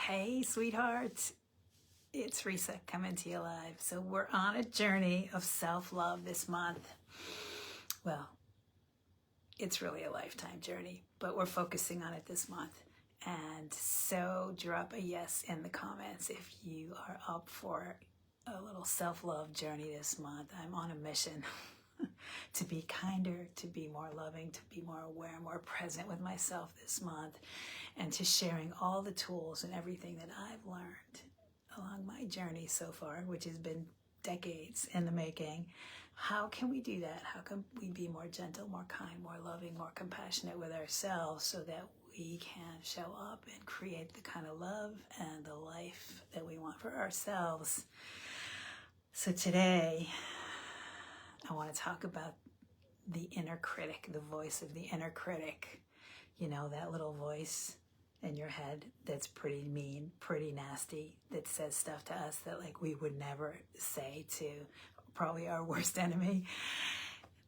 Hey, sweethearts. It's Risa coming to you live. So we're on a journey of self-love this month. Well, it's really a lifetime journey, but we're focusing on it this month. And so drop a yes in the comments if you are up for a little self-love journey this month. I'm on a mission to be kinder, to be more loving, to be more aware, more present with myself this month, and to sharing all the tools and everything that I've learned along my journey so far, which has been decades in the making. How can we do that? How can we be more gentle, more kind, more loving, more compassionate with ourselves so that we can show up and create the kind of love and the life that we want for ourselves? So today, I want to talk about the inner critic, the voice of the inner critic. You know, that little voice in your head that's pretty mean, pretty nasty, that says stuff to us that like we would never say to probably our worst enemy.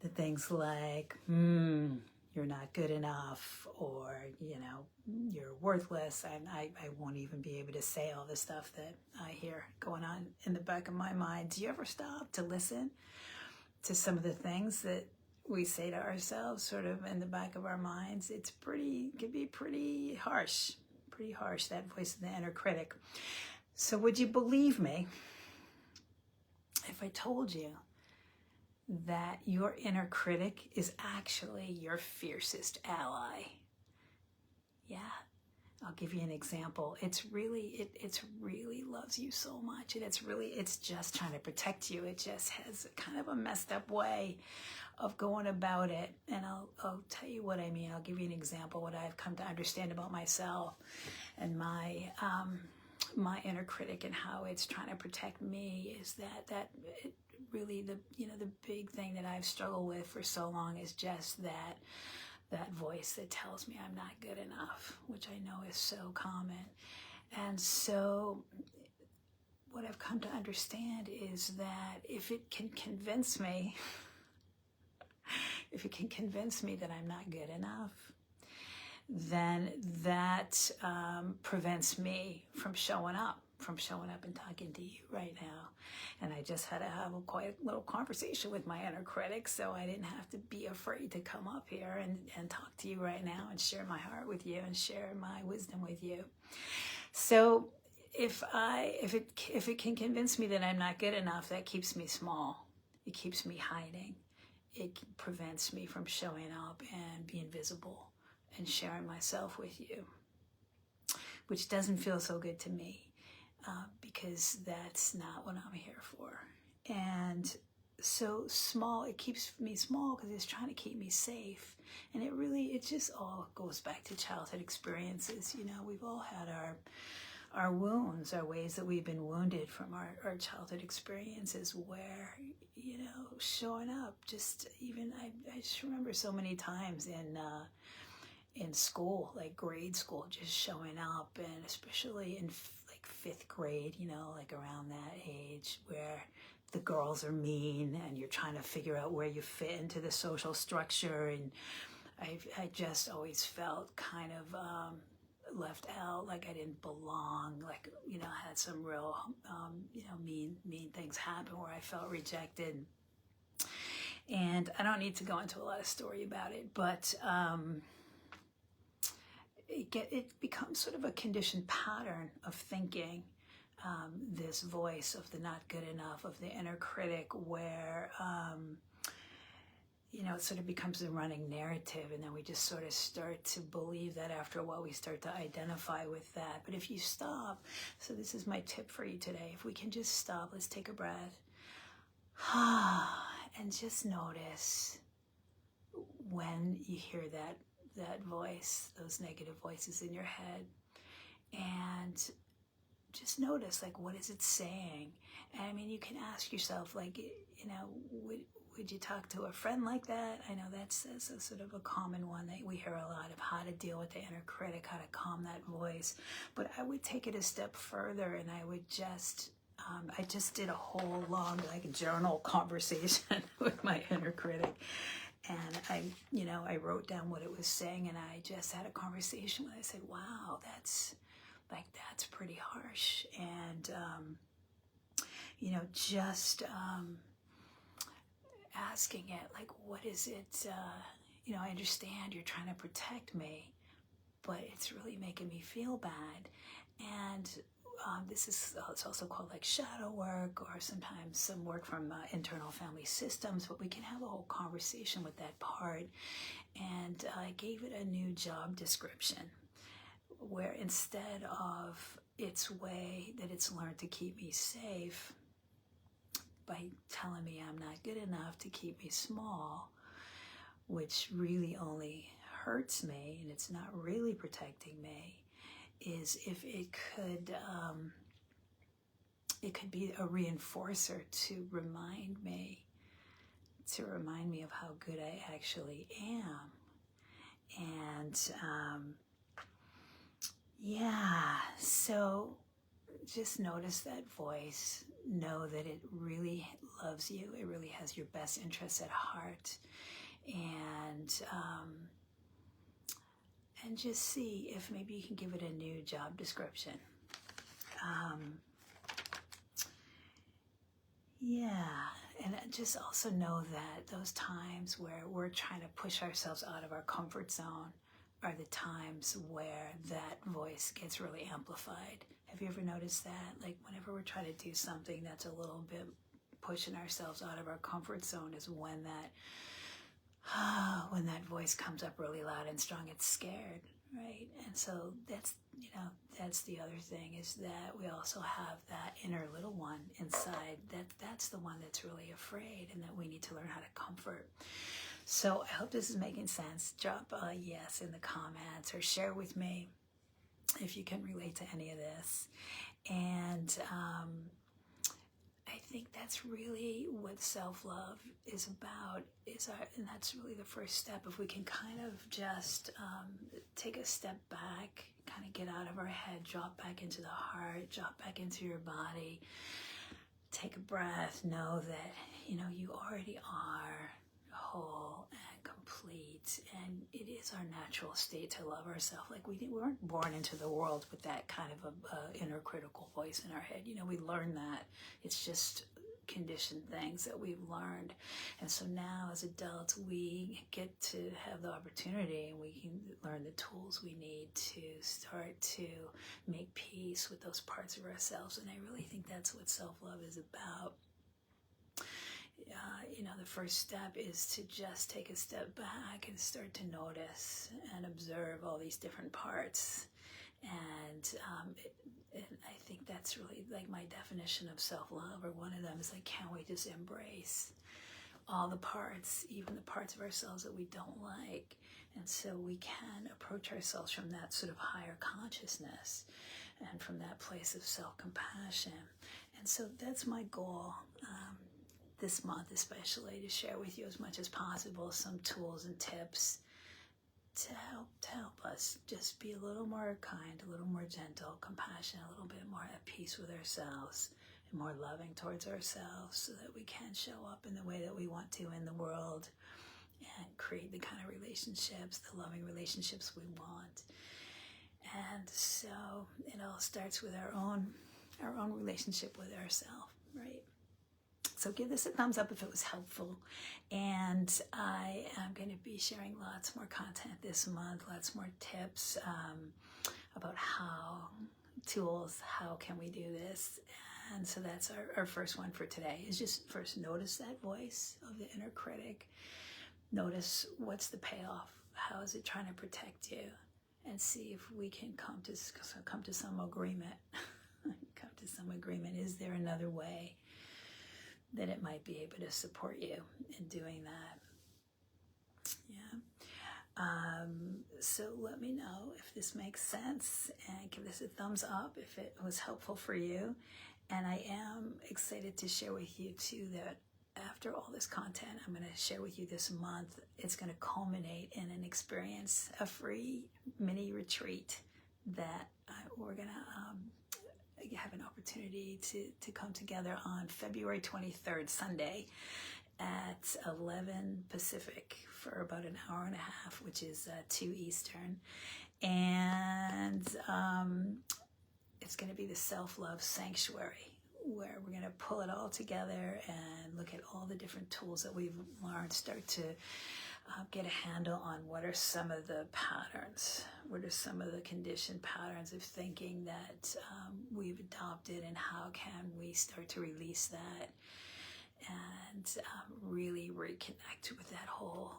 The things like, you're not good enough, or, you know, you're worthless. And I won't even be able to say all the stuff that I hear going on in the back of my mind. Do you ever stop to listen to some of the things that we say to ourselves sort of in the back of our minds? It can be pretty harsh, that voice of the inner critic. So would you believe me if I told you that your inner critic is actually your fiercest ally? Yeah. I'll give you an example. It really loves you so much, and it's just trying to protect you. It just has kind of a messed up way of going about it. And I'll tell you what I mean. I'll give you an example, what I've come to understand about myself and my inner critic and how it's trying to protect me is that it really, the big thing that I've struggled with for so long is just that voice that tells me I'm not good enough, which I know is so common. And so what I've come to understand is that if it can convince me that I'm not good enough, then that prevents me from showing up and talking to you right now. And I just had to have quite a little conversation with my inner critic, so I didn't have to be afraid to come up here and talk to you right now and share my heart with you and share my wisdom with you. So if it can convince me that I'm not good enough, that keeps me small. It keeps me hiding. It prevents me from showing up and being visible and sharing myself with you, which doesn't feel so good to me. Because that's not what I'm here for. And so small, it keeps me small because it's trying to keep me safe. And it just all goes back to childhood experiences. You know, we've all had our wounds, our ways that we've been wounded from our childhood experiences where, you know, showing up, just even, I just remember so many times in school, like grade school, just showing up, and especially in fifth grade, you know, like around that age where the girls are mean and you're trying to figure out where you fit into the social structure. And I just always felt kind of left out, like I didn't belong, like, you know, I had some real, mean things happen where I felt rejected. And I don't need to go into a lot of story about it, but it becomes sort of a conditioned pattern of thinking, this voice of the not good enough, of the inner critic, where, it sort of becomes a running narrative, and then we just sort of start to believe that after a while we start to identify with that. But if you stop, so this is my tip for you today, if we can just stop, let's take a breath, and just notice when you hear that voice, those negative voices in your head, and just notice, like, what is it saying? And I mean, you can ask yourself, like, you know, would you talk to a friend like that? I know that's a sort of a common one that we hear a lot of, how to deal with the inner critic, how to calm that voice. But I would take it a step further, and I would just, I just did a whole long, like, journal conversation with my inner critic. And I wrote down what it was saying, and I just had a conversation with it. I said, wow, that's it's pretty harsh. And, you know, just asking it, like, what is it, you know, I understand you're trying to protect me, but it's really making me feel bad. And this is, it's also called like shadow work, or sometimes some work from internal family systems, but we can have a whole conversation with that part. And I gave it a new job description, where instead of its way that it's learned to keep me safe by telling me I'm not good enough to keep me small, which really only hurts me and it's not really protecting me, is if it could be a reinforcer to remind me of how good I actually am. And yeah, so just notice that voice. Know that it really loves you. It really has your best interests at heart. And just see if maybe you can give it a new job description. Yeah, and just also know that those times where we're trying to push ourselves out of our comfort zone are the times where that voice gets really amplified. Have you ever noticed that? Like whenever we're trying to do something that's a little bit pushing ourselves out of our comfort zone is when that voice comes up really loud and strong. It's scared, right? And so that's, you know, that's the other thing, is that we also have that inner little one inside. That's the one that's really afraid, and that we need to learn how to comfort. So I hope this is making sense. Drop a yes in the comments, or share with me if you can relate to any of this. And I think that's really what self-love is about, and that's really the first step. If we can kind of just take a step back, kind of get out of our head, drop back into the heart, drop back into your body, take a breath, know that, you know, you already are whole and complete, and it is our natural state to love ourselves. Like we weren't born into the world with that kind of a inner critical voice in our head. You know, we learn that. It's just conditioned things that we've learned. And so now as adults, we get to have the opportunity, and we can learn the tools we need to start to make peace with those parts of ourselves. And I really think that's what self-love is about. You know, the first step is to just take a step back and start to notice and observe all these different parts. And I think that's really like my definition of self-love, or one of them is like, can't we just embrace all the parts, even the parts of ourselves that we don't like? And so we can approach ourselves from that sort of higher consciousness and from that place of self-compassion. And so that's my goal. This month especially, to share with you as much as possible some tools and tips to help us just be a little more kind, a little more gentle, compassionate, a little bit more at peace with ourselves, and more loving towards ourselves, so that we can show up in the way that we want to in the world and create the kind of relationships, the loving relationships we want. And so it all starts with our own relationship with ourselves, right? So give this a thumbs up if it was helpful. And I am going to be sharing lots more content this month, lots more tips about tools, how can we do this. And so that's our first one for today, is just first notice that voice of the inner critic. Notice what's the payoff. How is it trying to protect you? And see if we can come to some agreement. Come to some agreement. Is there another way that it might be able to support you in doing that? Yeah. So let me know if this makes sense, and give this a thumbs up if it was helpful for you. And I am excited to share with you too that after all this content I'm going to share with you this month, it's going to culminate in an experience, a free mini retreat that we're going to have an opportunity to come together on February 23rd, Sunday, at 11 Pacific for about an hour and a half, which is 2 Eastern. And it's going to be the self-love sanctuary, where we're going to pull it all together and look at all the different tools that we've learned, start to get a handle on what are some of the patterns, what are some of the conditioned patterns of thinking that we've adopted, and how can we start to release that and really reconnect with that whole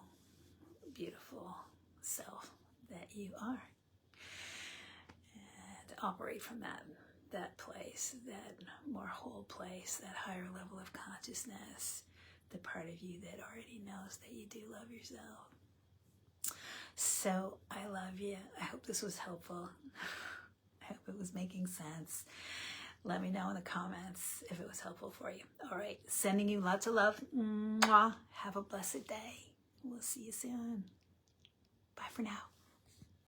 beautiful self that you are, and operate from that place, that more whole place, that higher level of consciousness, the part of you that already knows that you do love yourself. So I love you. I hope this was helpful. I hope it was making sense. Let me know in the comments if it was helpful for you. All right, sending you lots of love. Mwah. Have a blessed day. We'll see you soon. Bye for now.